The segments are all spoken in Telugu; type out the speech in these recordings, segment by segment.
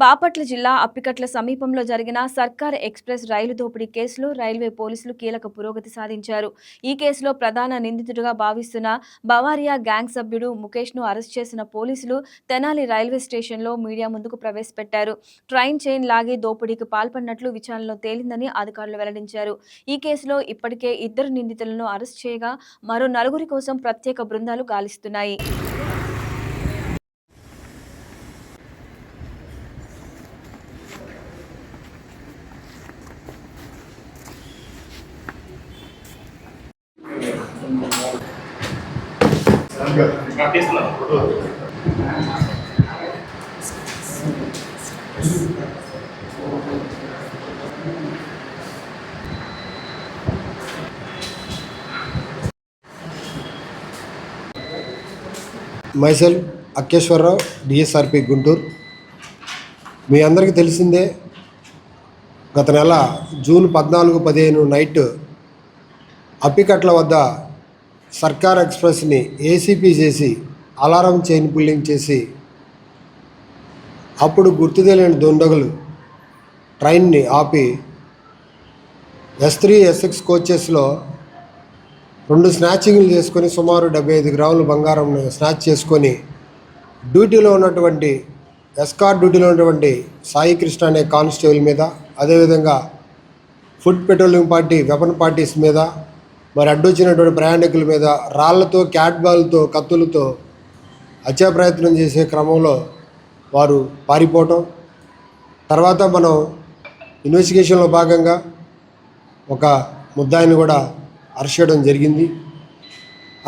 బాపట్ల జిల్లా అప్పికట్ల సమీపంలో జరిగిన సర్కార్ ఎక్స్‌ప్రెస్ రైలు దోపిడీ కేసులో రైల్వే పోలీసులు కీలక పురోగతి సాధించారు. ఈ కేసులో ప్రధాన నిందితుడిగా భావిస్తున్న బవారియా గ్యాంగ్ సభ్యుడు ముఖేష్‌ను అరెస్ట్ చేసిన పోలీసులు తెనాలి రైల్వే స్టేషన్‌లో మీడియా ముందుకు ప్రవేశపెట్టారు. ట్రైన్ చైన్ లాగి దోపిడీకి పాల్పడినట్లు విచారణలో తేలిందని అధికారులు వెల్లడించారు. ఈ కేసులో ఇప్పటికే 2 నిందితులను అరెస్ట్ చేయగా మరో 4 కోసం ప్రత్యేక బృందాలు గాలిస్తున్నాయి. మైసెల్ఫ్ అక్కేశ్వరరావు, డిఎస్ఆర్పి గుంటూరు. మీ అందరికీ తెలిసిందే, గత నెల జూన్ 14-15 నైట్ అప్పికట్ల వద్ద సర్కార్ ఎక్స్ప్రెస్ని ఏసీపీ చేసి అలారం చైన్ పుల్లింగ్ చేసి అప్పుడు గుర్తు తెలియని దుండగులు ట్రైన్ని ఆపి S3, S6 కోచెస్లో 2 స్నాచింగ్లు చేసుకొని సుమారు 75 గ్రాముల బంగారం స్నాచ్ చేసుకొని డ్యూటీలో ఉన్నటువంటి ఎస్కార్ డ్యూటీలో ఉన్నటువంటి సాయి కృష్ణ అనే కానిస్టేబుల్ మీద, అదేవిధంగా food patrolling party weapon parties మీద, మరి అడ్డొచ్చినటువంటి ప్రయాణికుల మీద రాళ్లతో, క్యాట్ బాల్తో, కత్తులతో హత్యా ప్రయత్నం చేసే క్రమంలో వారు పారిపోవటం. తర్వాత మనం ఇన్వెస్టిగేషన్లో భాగంగా ఒక ముద్దాయిని కూడా అరెస్ట్ చేయడం జరిగింది.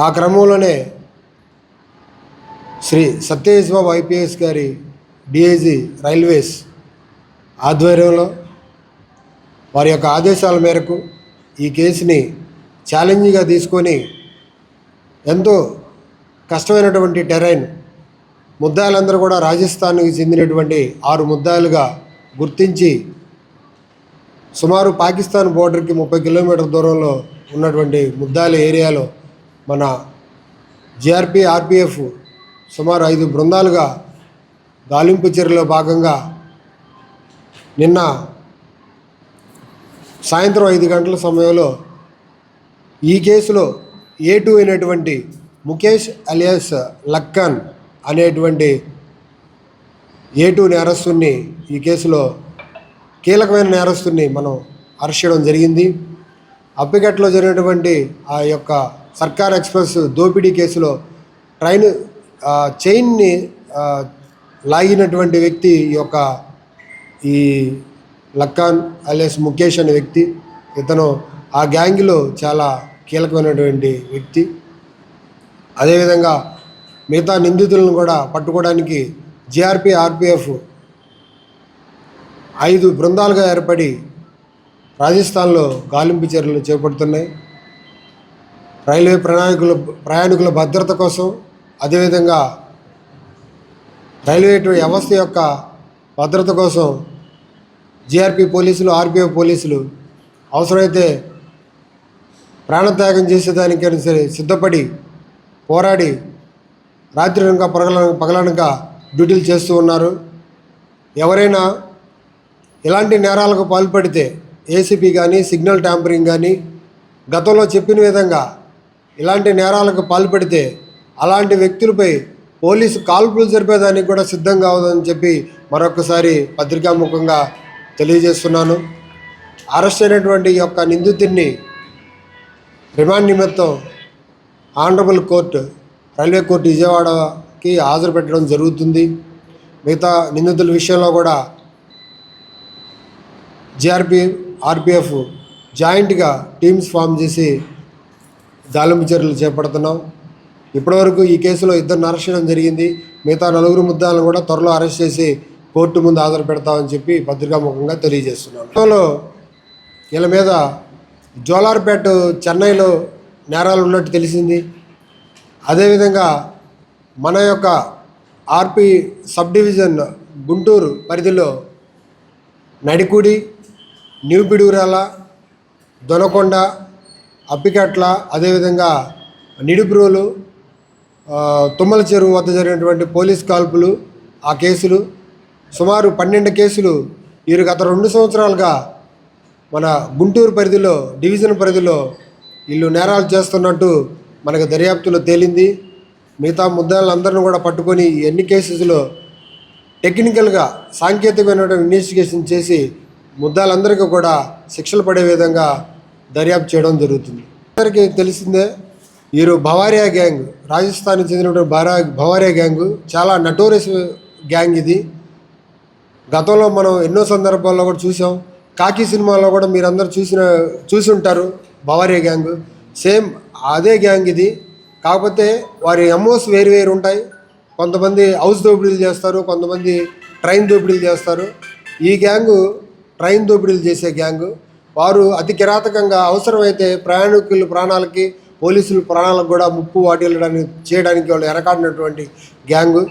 ఆ క్రమంలోనే శ్రీ సత్యేష్ బాబు ఐపీఎస్ గారి డిఐజీ రైల్వేస్ ఆధ్వర్యంలో వారి యొక్క ఆదేశాల మేరకు ఈ కేసుని ఛాలెంజ్గా తీసుకొని ఎంతో కష్టమైనటువంటి టెరైన్, ముద్దాయిలందరూ కూడా రాజస్థాన్కి చెందినటువంటి 6 ముద్దాయిలుగా గుర్తించి సుమారు పాకిస్తాన్ బోర్డర్కి 30 కిలోమీటర్ల దూరంలో ఉన్నటువంటి ముద్దాయిల ఏరియాలో మన జిఆర్పి, ఆర్పిఎఫ్ సుమారు 5 బృందాలుగా గాలింపు చర్యలో భాగంగా నిన్న సాయంత్రం 5 గంటల సమయంలో ఈ కేసులో A2 అయినటువంటి ముఖేష్ అలియాస్ లక్కన్ అనేటువంటి A2 నేరస్తుని, ఈ కేసులో కీలకమైన నేరస్తుని మనం అరెస్ట్ చేయడం జరిగింది. అప్పికట్లో జరిగినటువంటి ఆ యొక్క సర్కార్ ఎక్స్ప్రెస్ దోపిడీ కేసులో ట్రైన్ చైన్ని లాగినటువంటి వ్యక్తి ఈ లక్కాన్ అలియాస్ ముఖేష్ అనే వ్యక్తి. ఇతను ఆ గ్యాంగ్లో చాలా కీలకమైనటువంటి వ్యక్తి. అదేవిధంగా మిగతా నిందితులను కూడా పట్టుకోవడానికి జిఆర్పి, ఆర్పిఎఫ్ 5 బృందాలుగా ఏర్పడి రాజస్థాన్లో గాలింపు చర్యలు చేపడుతున్నాయి. రైల్వే ప్రయాణికుల భద్రత కోసం, అదేవిధంగా రైల్వే వ్యవస్థ యొక్క భద్రత కోసం జిఆర్పి పోలీసులు, ఆర్పిఎఫ్ పోలీసులు అవసరమైతే ప్రాణత్యాగం చేసేదానికైనా సరే సిద్ధపడి పోరాడి రాత్రి అనక పగలనక డ్యూటీలు చేస్తూ ఉన్నారు. ఎవరైనా ఇలాంటి నేరాలకు పాల్పడితే ఏసీపీ కానీ, సిగ్నల్ ట్యాంపరింగ్ కానీ, గతంలో చెప్పిన విధంగా ఇలాంటి నేరాలకు పాల్పడితే అలాంటి వ్యక్తులపై పోలీసు కాల్పులు జరిపేదానికి కూడా సిద్ధం కావద్దని చెప్పి మరొకసారి పత్రికాముఖంగా తెలియజేస్తున్నాను. అరెస్ట్ అయినటువంటి ఈ యొక్క నిందితుడిని రిమాండ్ నిమిత్తం ఆనరబుల్ కోర్టు, రైల్వే కోర్టు విజయవాడకి హాజరు పెట్టడం జరుగుతుంది. మిగతా నిందితుల విషయంలో కూడా జిఆర్పి, ఆర్పిఎఫ్ జాయింట్గా టీమ్స్ ఫామ్ చేసి గాలింపు చర్యలు చేపడుతున్నాం. ఇప్పటివరకు ఈ కేసులో 2 అరెస్ట్ చేయడం జరిగింది. మిగతా 4 ముద్దాలను కూడా త్వరలో అరెస్ట్ చేసి కోర్టు ముందు హాజరు పెడతామని చెప్పి పత్రికాముఖంగా తెలియజేస్తున్నాను. వీళ్ళ మీద జోలార్పేట, చెన్నైలో నేరాలు ఉన్నట్టు తెలిసింది. అదేవిధంగా మన యొక్క ఆర్పి సబ్ డివిజన్ గుంటూరు పరిధిలో నడికుడి, న్యూపిడూరాల, దొనకొండ, అప్పికట్ల, అదేవిధంగా నిడుబ్రోలు, తుమ్మల చెరువు వద్ద జరిగినటువంటి పోలీస్ కాల్పులు, ఆ కేసులు, సుమారు 12 కేసులు వీరు గత 2 సంవత్సరాలుగా మన గుంటూరు పరిధిలో డివిజన్ పరిధిలో వీళ్ళు నేరాలు చేస్తున్నట్టు మనకు దర్యాప్తులో తేలింది. మిగతా ముద్దాయిలందరిని కూడా పట్టుకొని ఎన్ని కేసెస్లో టెక్నికల్గా సాంకేతికమైన ఇన్వెస్టిగేషన్ చేసి ముద్దాయిలందరికీ కూడా శిక్షలు పడే విధంగా దర్యాప్తు చేయడం జరుగుతుంది. అందరికీ తెలిసిందే, వీరు బవారియా గ్యాంగ్, రాజస్థాన్కి చెందినటువంటి బవారియా గ్యాంగు చాలా నటోరియస్ గ్యాంగ్ ఇది. గతంలో మనం ఎన్నో సందర్భాల్లో కూడా చూసాం. కాకి సినిమాలో కూడా మీరందరూ చూసి ఉంటారు. బవారియా గ్యాంగ్ సేమ్ అదే గ్యాంగ్ ఇది. కాకపోతే వారి ఎంఓస్ వేరు ఉంటాయి. కొంతమంది హౌస్ దోపిడీలు చేస్తారు, కొంతమంది ట్రైన్ దోపిడీలు చేస్తారు. ఈ గ్యాంగు ట్రైన్ దోపిడీలు చేసే గ్యాంగు. వారు అతి కిరాతకంగా అవసరమైతే ప్రయాణికుల ప్రాణాలకి, పోలీసుల ప్రాణాలకు కూడా ముప్పు వాటిల్లడానికి చేయడానికి వాళ్ళు వెనకాడినటువంటి గ్యాంగు.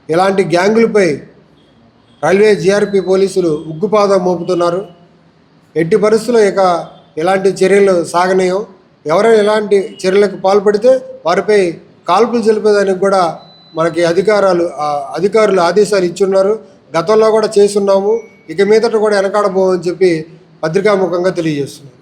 ఇలాంటి గ్యాంగులపై రైల్వే జీఆర్పీ పోలీసులు ఉగ్గుపాదం మోపుతున్నారు. ఎట్టి పరిస్థితుల్లో ఇక ఇలాంటి చర్యలు సాగనీయం. ఎవరైనా ఇలాంటి చర్యలకు పాల్పడితే వారిపై కాల్పులు జరిపేదానికి కూడా మనకి అధికారులు ఆదేశాలు ఇచ్చున్నారు. గతంలో కూడా చేస్తున్నాము, ఇక మీదట కూడా వెనకాడబోమని చెప్పి పత్రికాముఖంగా తెలియజేస్తున్నాం.